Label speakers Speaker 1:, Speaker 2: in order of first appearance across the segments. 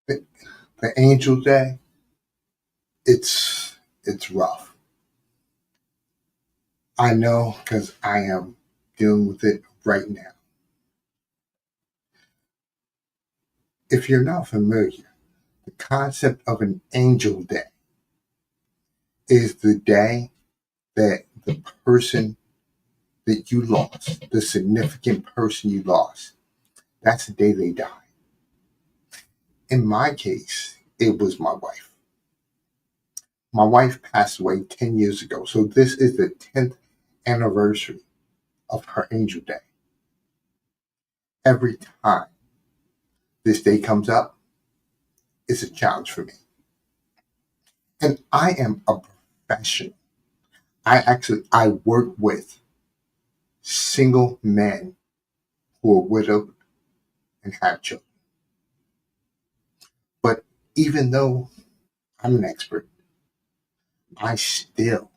Speaker 1: The, the angel day, it's rough. I know because I am dealing with it right now. If you're not familiar, the concept of an angel day is the day that the person that you lost, the significant person you lost, that's the day they die. In my case, it was my wife. My wife passed away 10 years ago, so this is the 10th anniversary of her angel day. Every time this day comes up, it's a challenge for me. And I am a professional. I work with single men who are widowed and have children. But even though I'm an expert, I still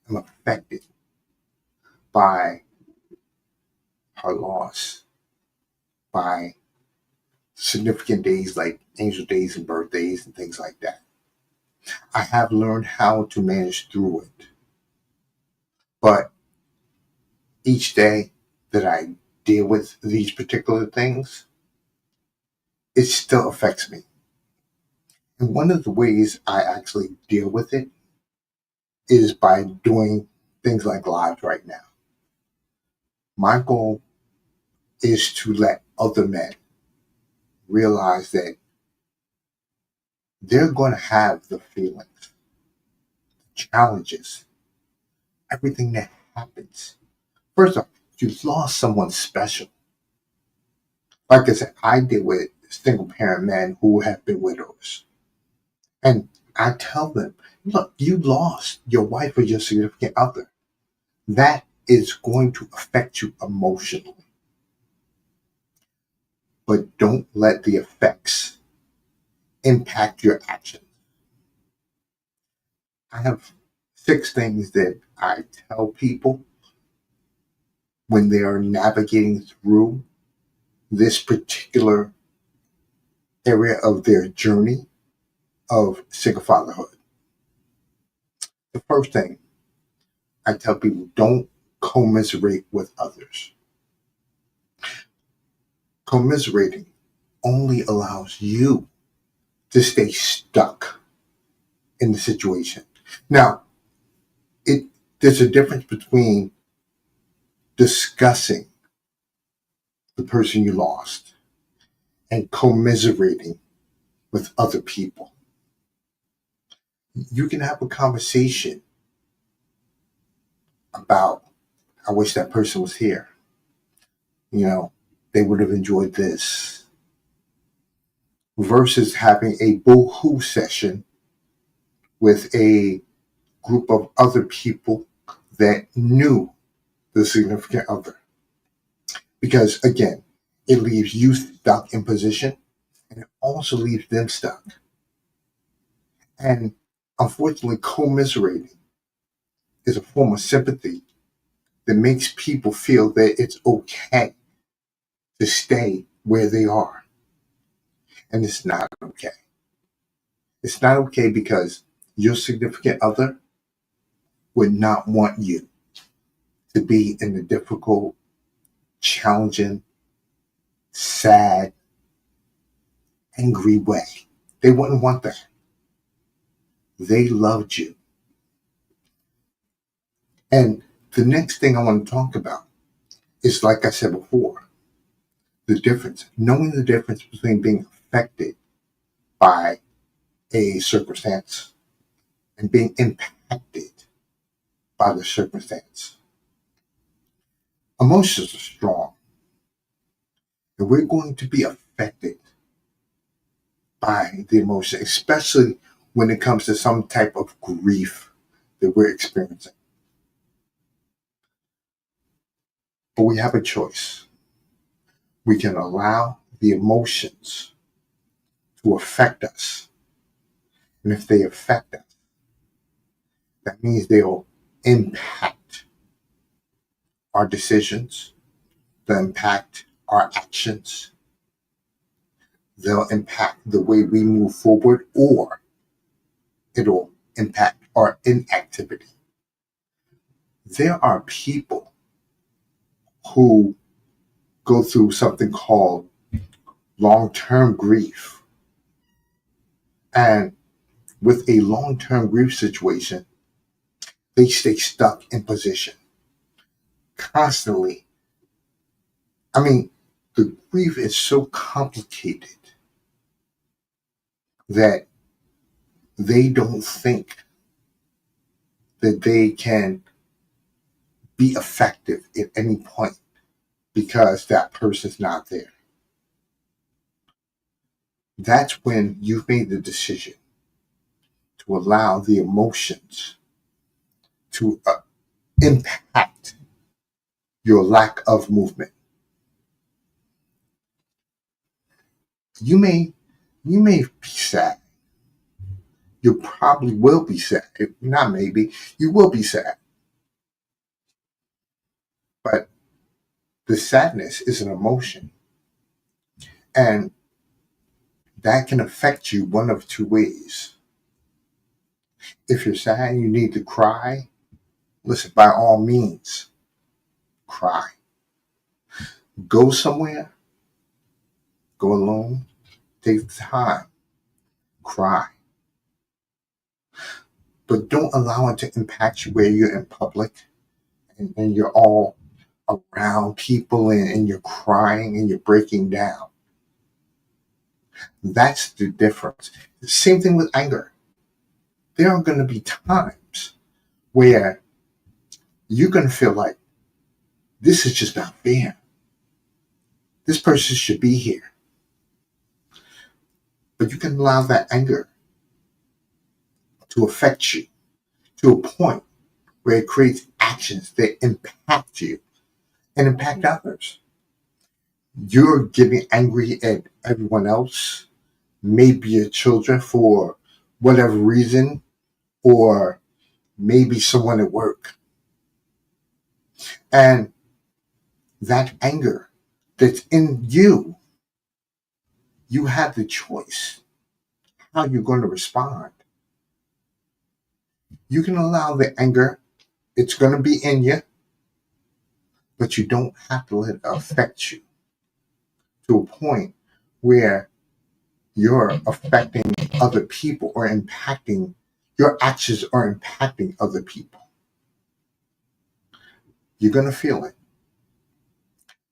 Speaker 1: am affected by her loss, by significant days like angel days and birthdays and things like that. I have learned how to manage through it. But each day that I deal with these particular things, it still affects me. And one of the ways I actually deal with it is by doing things like live right now. My goal is to let other men realize that they're going to have the feelings, challenges, everything that happens. First off, you lost someone special. Like I said, I deal with single parent men who have been widows. And I tell them, look, you lost your wife or your significant other. That is going to affect you emotionally. But don't let the effects impact your actions. I have 6 things that I tell people when they are navigating through this particular area of their journey of single fatherhood. The first thing I tell people, don't commiserate with others. Commiserating only allows you to stay stuck in the situation. Now, it there's a difference between discussing the person you lost and commiserating with other people. You can have a conversation about, I wish that person was here. You know, they would have enjoyed this. Versus having a boo-hoo session with a group of other people that knew the significant other. Because again, it leaves you stuck in position and it also leaves them stuck. And unfortunately, commiserating is a form of sympathy that makes people feel that it's okay to stay where they are. And it's not okay. It's not okay because your significant other would not want you to be in a difficult, challenging, sad, angry way. They wouldn't want that. They loved you. And the next thing I want to talk about is, like I said before, the difference, knowing the difference between being affected by a circumstance and being impacted by the circumstance. Emotions are strong, and we're going to be affected by the emotion, especially when it comes to some type of grief that we're experiencing. But we have a choice. We can allow the emotions to affect us. And if they affect us, that means they'll impact our decisions, they'll impact our actions, they'll impact the way we move forward, or it'll impact our inactivity. There are people who go through something called long-term grief. And with a long-term grief situation, they stay stuck in position constantly. I mean, the grief is so complicated that they don't think that they can be effective at any point because that person's not there. That's when you've made the decision to allow the emotions to impact your lack of movement. You may be sad. You probably will be sad. Not maybe. You will be sad. But the sadness is an emotion. And that can affect you one of two ways. If you're sad and you need to cry, listen, by all means, cry. Go somewhere, go alone, take the time, cry. But don't allow it to impact you where you're in public and you're all around people and you're crying and you're breaking down. That's the difference. The same thing with anger. There are going to be times where you're going to feel like this is just not fair. This person should be here. But you can allow that anger to affect you to a point where it creates actions that impact you and impact others. You're getting angry at everyone else, maybe your children for whatever reason, or maybe someone at work. And that anger that's in you, you have the choice how you're going to respond. You can allow the anger, it's going to be in you, but you don't have to let it affect you to a point where you're affecting other people or impacting, your actions are impacting other people. You're going to feel it.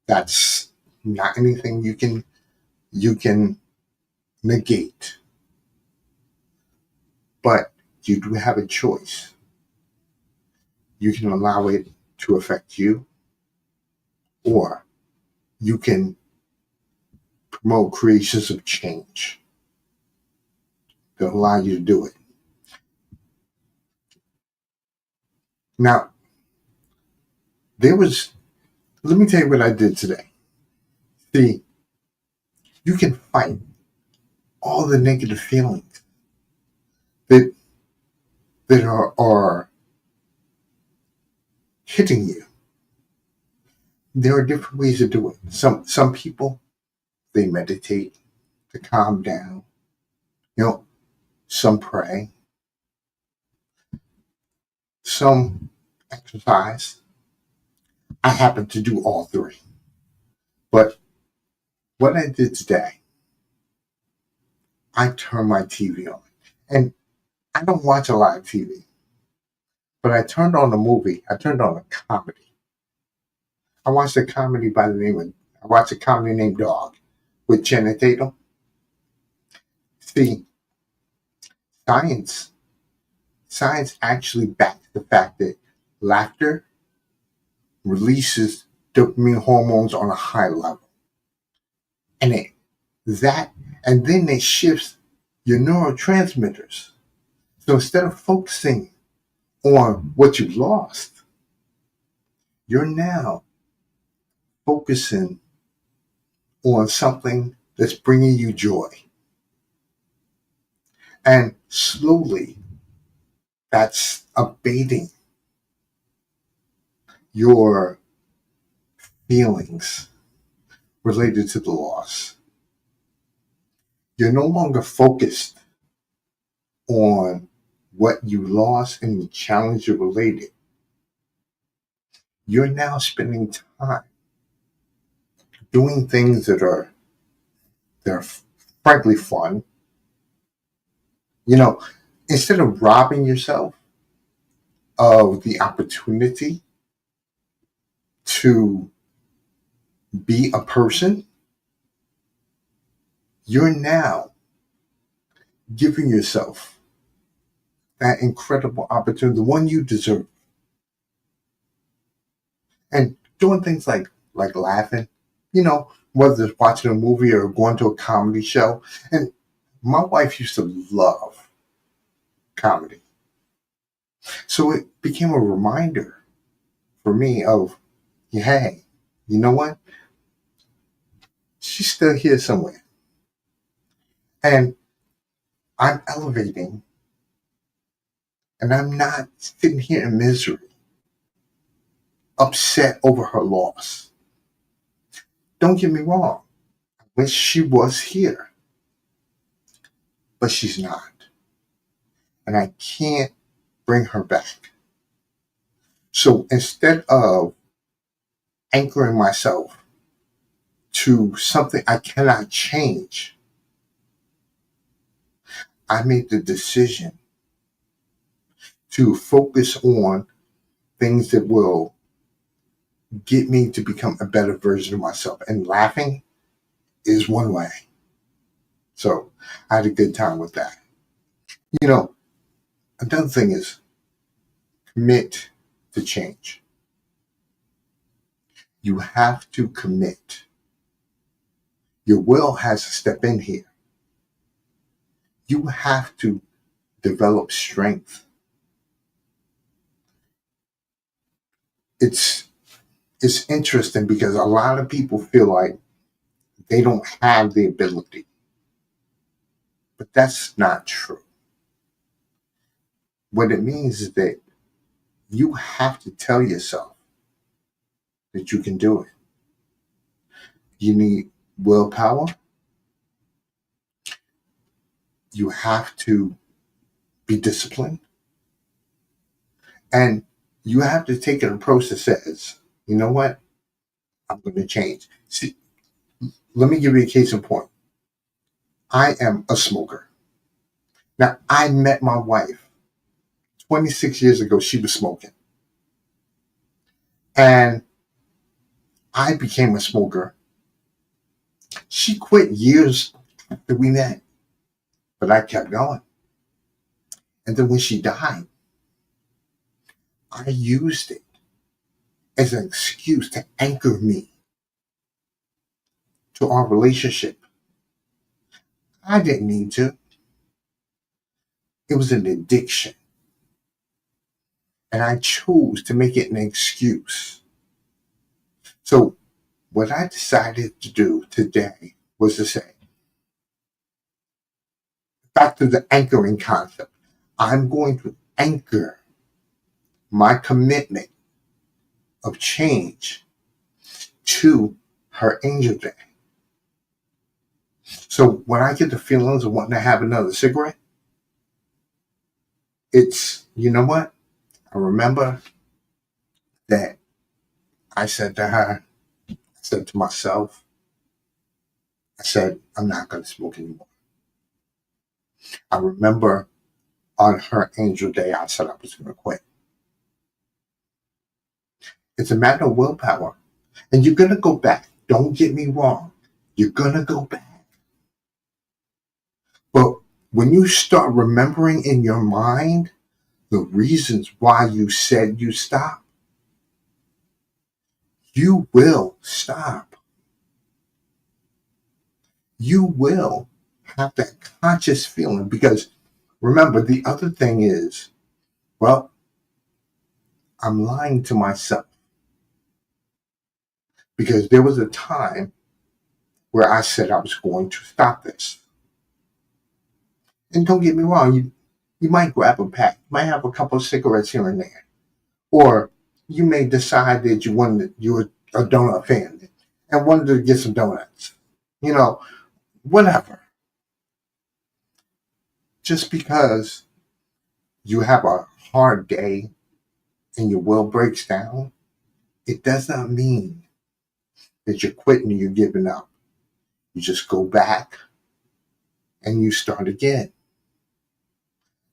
Speaker 1: That's not anything you can negate. But you do have a choice. You can allow it to affect you, or you can promote creations of change that allow you to do it. Now, let me tell you what I did today. See, you can fight all the negative feelings that are hitting you. There are different ways to do it. Some people, they meditate to calm down. Some pray, some exercise. I happen to do all three. But what I did today, I turned my TV on. And I don't watch a lot of TV. But I turned on a movie. I turned on a comedy. I watched a comedy named Dog with Channing Tatum. See, science actually backs the fact that laughter releases dopamine hormones on a high level. And then it shifts your neurotransmitters. So instead of focusing on what you lost, you're now focusing on something that's bringing you joy. And slowly, that's abating your feelings related to the loss. You're no longer focused on what you lost and the challenge it related. You're now spending time doing things they're frankly fun. You know, instead of robbing yourself of the opportunity to be a person, you're now giving yourself that incredible opportunity, the one you deserve, and doing things like laughing. Whether it's watching a movie or going to a comedy show. And my wife used to love comedy, so it became a reminder for me of, hey, you know what? She's still here somewhere, and I'm elevating, and I'm not sitting here in misery, upset over her loss. Don't get me wrong. I wish she was here, but she's not. And I can't bring her back. So instead of anchoring myself to something I cannot change, I made the decision to focus on things that will get me to become a better version of myself. And laughing is one way. So I had a good time with that. You know, another thing is commit to change. You have to commit. Your will has to step in here. You have to develop strength. It's interesting because a lot of people feel like they don't have the ability. But that's not true. What it means is that you have to tell yourself that you can do it. You need willpower. You have to be disciplined. And you have to take an approach that says, you know what? I'm going to change. See, let me give you a case in point. I am a smoker. Now, I met my wife 26 years ago. She was smoking. And I became a smoker. She quit years after we met, but I kept going. And then when she died, I used it as an excuse to anchor me to our relationship. I didn't need to. It was an addiction. And I chose to make it an excuse. So what I decided to do today was to say, back to the anchoring concept, I'm going to anchor my commitment of change to her angel day. So when I get the feelings of wanting to have another cigarette, it's, you know what? I remember that I said to her, I said to myself, I said, I'm not going to smoke anymore. I remember on her angel day, I said I was going to quit. It's a matter of willpower. And you're going to go back. Don't get me wrong. You're going to go back. But when you start remembering in your mind the reasons why you said you stop, you will stop. You will have that conscious feeling because remember, the other thing is, well, I'm lying to myself because there was a time where I said I was going to stop this. And don't get me wrong, you might grab a pack, you might have a couple of cigarettes here and there. Or you may decide that you're a donut fan and wanted to get some donuts. Whatever. Just because you have a hard day and your will breaks down, it does not mean that you're quitting and you're giving up. You just go back and you start again.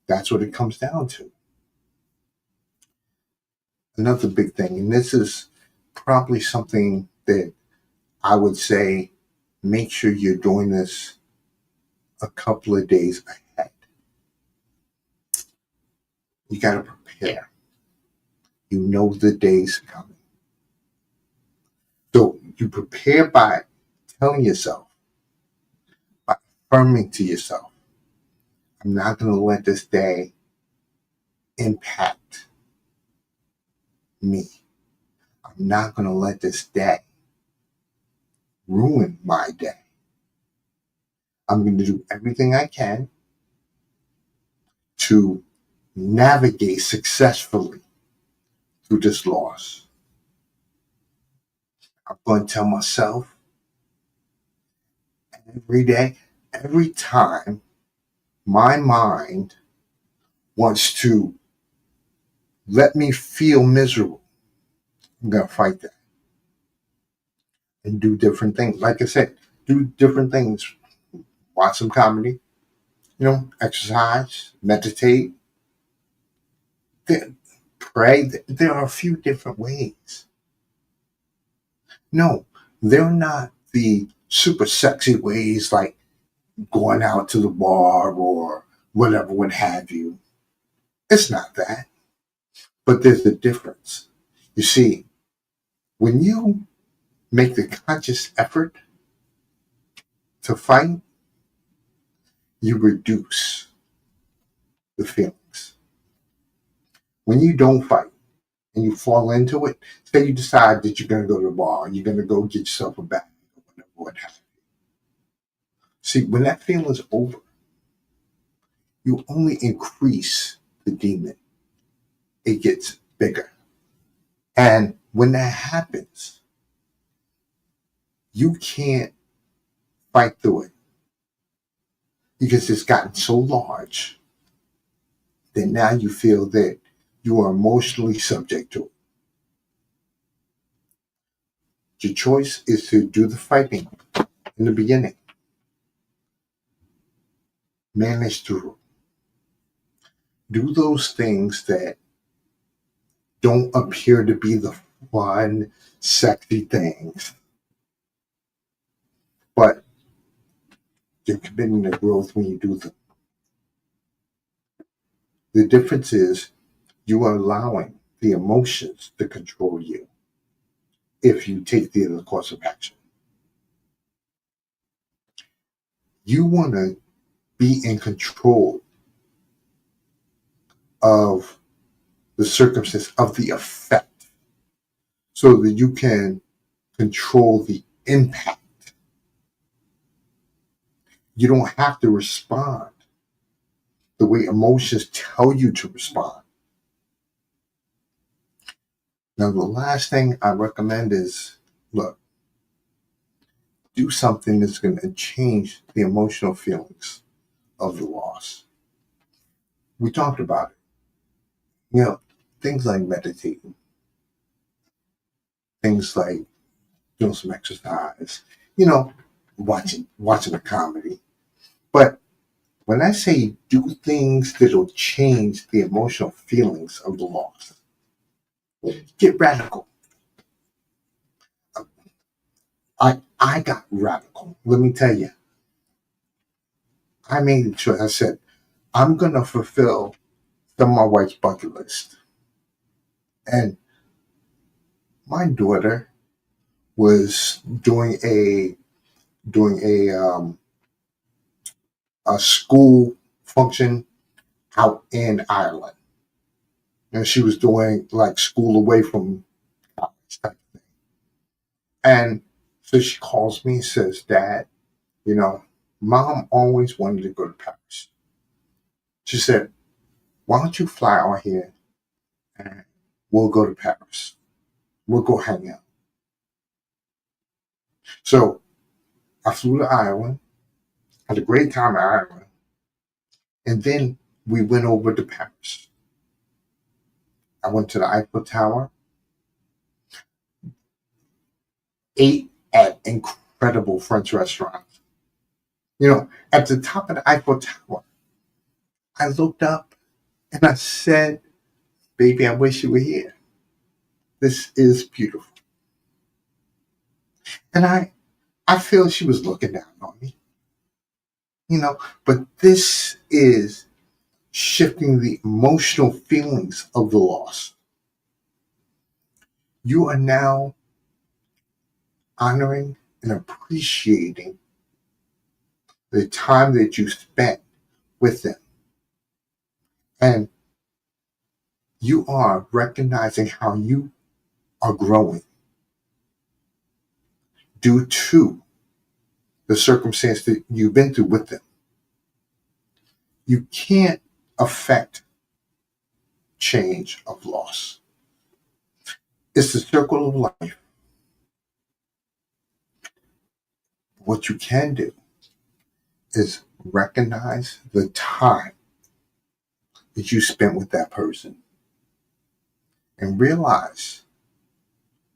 Speaker 1: That's what it comes down to. Another big thing, and this is probably something that I would say make sure you're doing this a couple of days ahead. You got to prepare. You know the day's coming. So you prepare by telling yourself, by affirming to yourself, I'm not going to let this day impact me. I'm not going to let this day ruin my day. I'm going to do everything I can to navigate successfully through this loss. I'm going to tell myself every day, every time my mind wants to let me feel miserable, I'm going to fight that and do different things. Like I said, do different things. Watch some comedy, exercise, meditate, pray. There are a few different ways. No, they're not the super sexy ways like going out to the bar or whatever, what have you. It's not that. But there's a difference. You see, when you make the conscious effort to fight, you reduce the feelings. When you don't fight and you fall into it, say you decide that you're going to go to the bar and you're going to go get yourself a bag or whatever, what have you. See, when that feeling's over, you only increase the demon. It gets bigger. And when that happens, you can't fight through it because it's gotten so large that now you feel that you are emotionally subject to it. Your choice is to do the fighting in the beginning, manage through, do those things that don't appear to be the fun, sexy things, but you're committing to growth when you do them. The difference is you are allowing the emotions to control you if you take the other course of action. You want to be in control of the circumstance, of the effect, so that you can control the impact. You don't have to respond the way emotions tell you to respond. Now, the last thing I recommend is look, do something that's going to change the emotional feelings of the loss. We talked about it. Things like meditating, things like doing some exercise, you know, watching a comedy. But when I say do things that'll change the emotional feelings of the loss, get radical. I got radical. Let me tell you, I made a choice. I said, I'm going to fulfill some of my wife's bucket list. And my daughter was doing a school function out in Ireland. And she was doing like school away from college type thing. And so she calls me and says, Dad, Mom always wanted to go to Paris. She said, why don't you fly out here and we'll go to Paris. We'll go hang out. So I flew to Ireland, had a great time in Ireland. And then we went over to Paris. I went to the Eiffel Tower, ate at incredible French restaurants. At the top of the Eiffel Tower, I looked up and I said, "Baby, I wish you were here. This is beautiful." And I feel she was looking down on me, but this is shifting the emotional feelings of the loss. You are now honoring and appreciating the time that you spent with them. And you are recognizing how you are growing due to the circumstance that you've been through with them. You can't affect change of loss. It's the circle of life. What you can do is recognize the time that you spent with that person and realize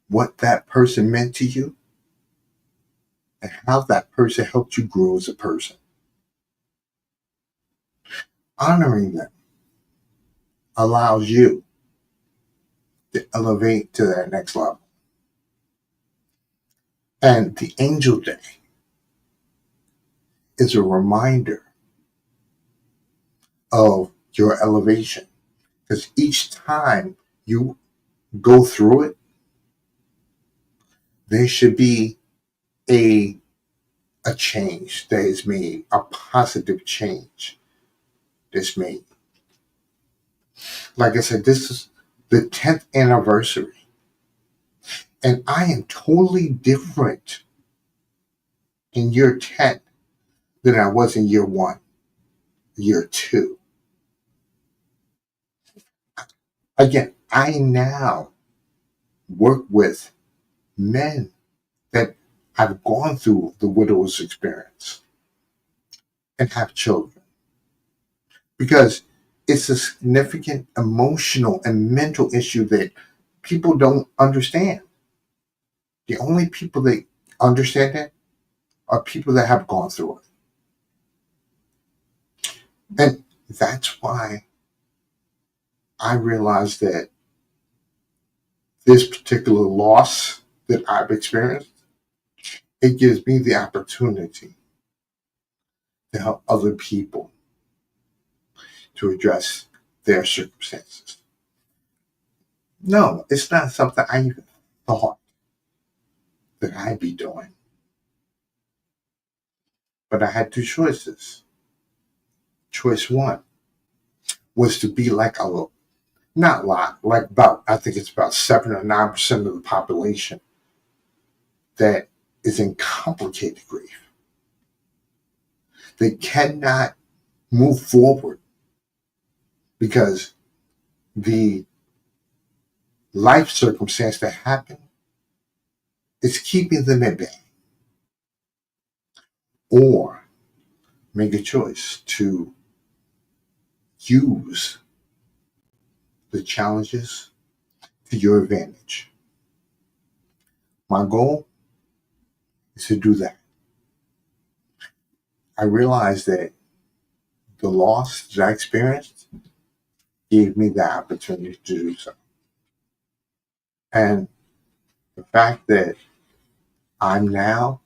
Speaker 1: what that person meant to you and how that person helped you grow as a person. Honoring them allows you to elevate to that next level. And the Angel Day is a reminder of your elevation. Because each time you go through it, there should be a change that is made, a positive change that's made. Like I said, this is the 10th anniversary. And I am totally different in year 10 than I was in year 1, year 2. Again, I now work with men that have gone through the widow's experience and have children. Because it's a significant emotional and mental issue that people don't understand. The only people that understand it are people that have gone through it. And that's why I realized that this particular loss that I've experienced, it gives me the opportunity to help other people to address their circumstances. No, it's not something I even thought that I'd be doing. But I had two choices. Choice one was to be like not a lot, like I think it's about 7 or 9% of the population that is in complicated grief. They cannot move forward because the life circumstance that happened is keeping them at bay. Or make a choice to use the challenges to your advantage. My goal is to do that. I realized that the loss that I experienced gave me the opportunity to do so. And the fact that I'm now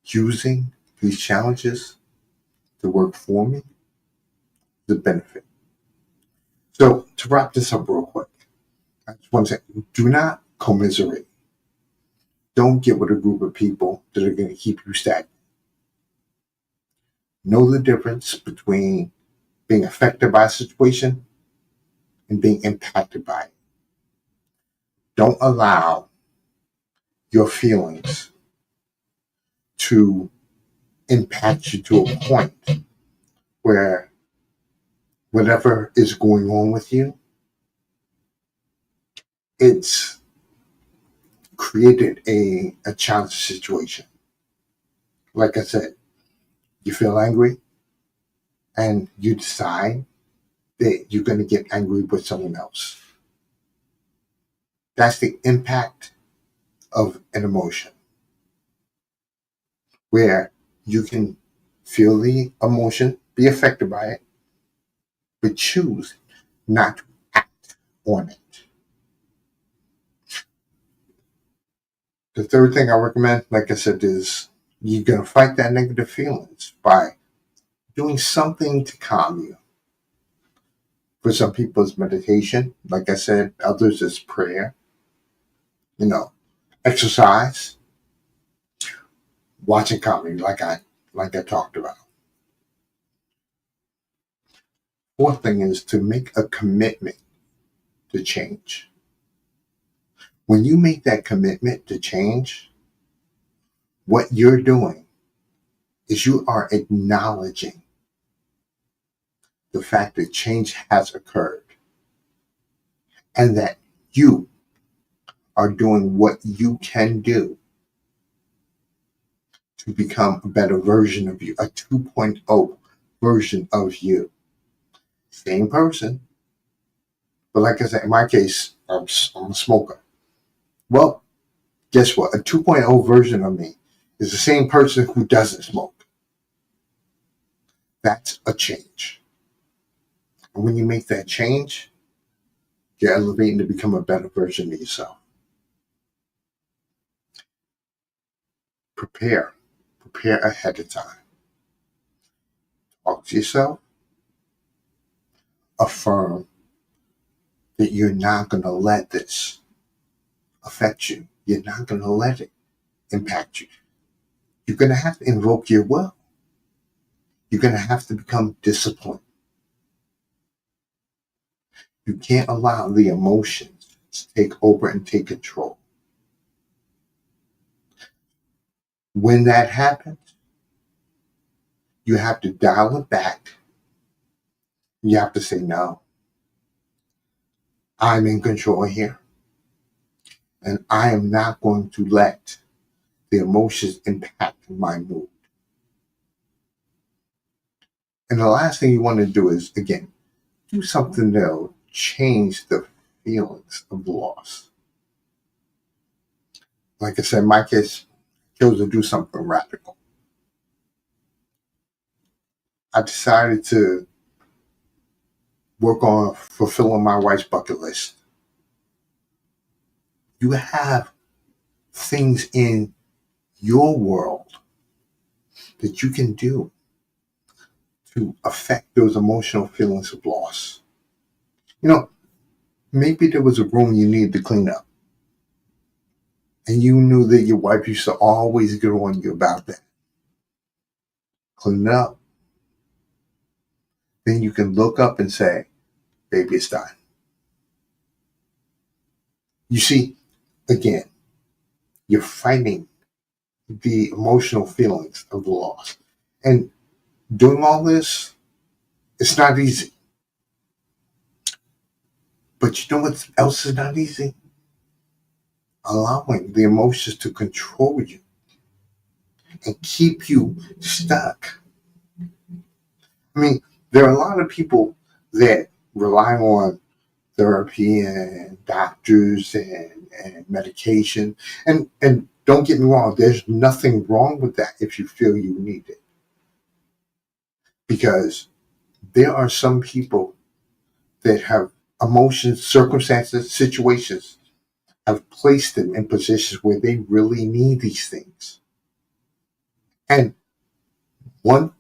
Speaker 1: using these challenges to work for me, the benefit. So to wrap this up real quick, I just want to say, do not commiserate. Don't get with a group of people that are going to keep you stagnant. Know the difference between being affected by a situation and being impacted by it. Don't allow your feelings to impact you to a point where whatever is going on with you, it's created a challenging situation. Like I said, you feel angry, and you decide that you're going to get angry with someone else. That's the impact of an emotion, where you can feel the emotion, be affected by it, but choose not to act on it. The third thing I recommend, like I said, is you're going to fight that negative feelings by doing something to calm you. For some people, it's meditation. Like I said, others is prayer, exercise, watching comedy, like I talked about. Fourth thing is to make a commitment to change. When you make that commitment to change, what you're doing is you are acknowledging the fact that change has occurred and that you are doing what you can do to become a better version of you, a 2.0 version of you. Same person, but like I said, in my case, I'm a smoker. Well, guess what? A 2.0 version of me is the same person who doesn't smoke. That's a change. And when you make that change, you're elevating to become a better version of yourself. Prepare. Prepare ahead of time. Talk to yourself. Affirm that you're not going to let this affect you. You're not going to let it impact you. You're going to have to invoke your will. You're going to have to become disciplined. You can't allow the emotions to take over and take control. When that happens, you have to dial it back. You have to say, no, I'm in control here. And I am not going to let the emotions impact my mood. And the last thing you want to do is, again, do something that'll change the feelings of loss. Like I said, in my case, I chose to do something radical. I decided to work on fulfilling my wife's bucket list. You have things in your world that you can do to affect those emotional feelings of loss. Maybe there was a room you needed to clean up, and you knew that your wife used to always get on you about that. Clean it up. Then you can look up and say, baby, it's done. You see, again, you're fighting the emotional feelings of the loss. And doing all this, it's not easy. But you know what else is not easy? Allowing the emotions to control you and keep you stuck. I mean, there are a lot of people that rely on therapy and doctors and medication. And don't get me wrong, there's nothing wrong with that if you feel you need it. Because there are some people that have emotions, circumstances, situations have placed them in positions where they really need these things. And one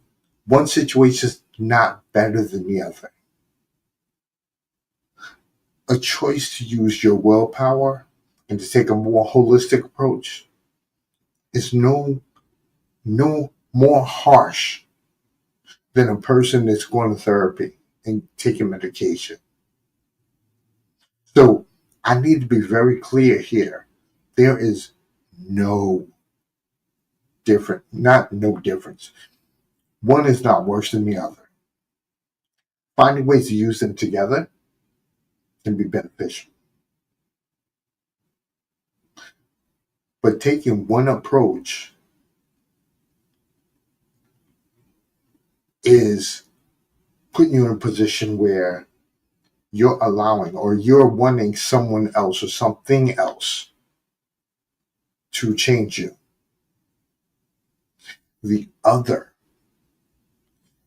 Speaker 1: situation is not better than the other. A choice to use your willpower and to take a more holistic approach is no more harsh than a person that's going to therapy and taking medication. So I need to be very clear here. There is no difference. One is not worse than the other. Finding ways to use them together can be beneficial. But taking one approach is putting you in a position where you're allowing or you're wanting someone else or something else to change you. The other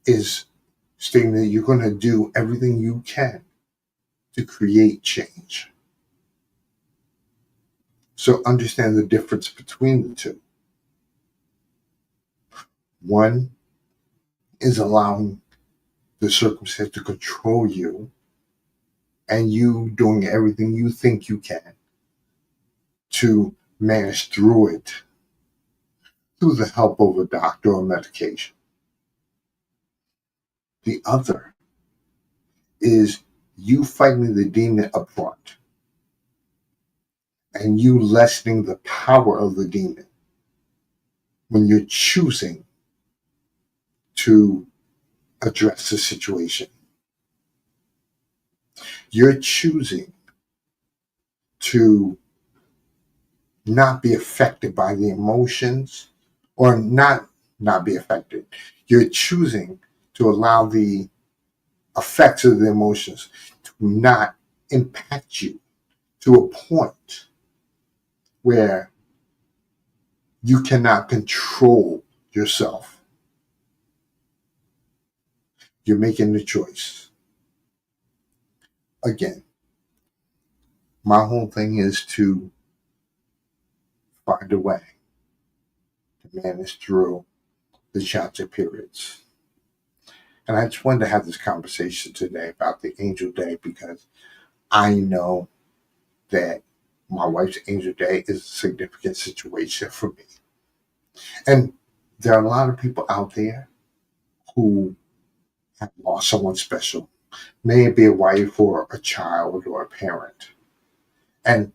Speaker 1: is stating that you're going to do everything you can to create change. So understand the difference between the two. One is allowing the circumstance to control you and you doing everything you think you can to manage through it through the help of a doctor or medication. The other is you fighting the demon up front and you lessening the power of the demon when you're choosing to address the situation. You're choosing to not be affected by the emotions or not be affected. You're choosing to allow the effects of the emotions to not impact you to a point where you cannot control yourself. You're making the choice. Again, my whole thing is to find a way to manage through the challenging periods. And I just wanted to have this conversation today about the Angel Day because I know that my wife's Angel Day is a significant situation for me. And there are a lot of people out there who have lost someone special, may it be a wife or a child or a parent. And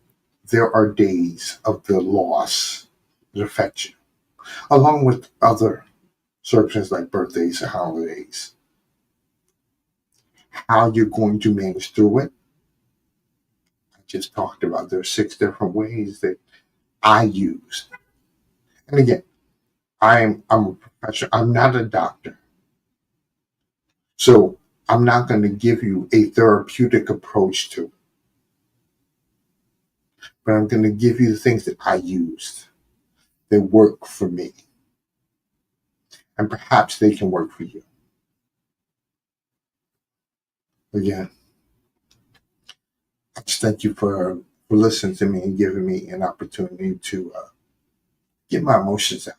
Speaker 1: there are days of the loss that affect you, along with other circumstances like birthdays and holidays. How you're going to manage through it, I just talked about. There are 6 different ways that I use. And again, I'm a professional. I'm not a doctor. So I'm not going to give you a therapeutic approach to it. But I'm going to give you the things that I used that work for me. And perhaps they can work for you. Again, I just thank you for listening to me and giving me an opportunity to get my emotions out.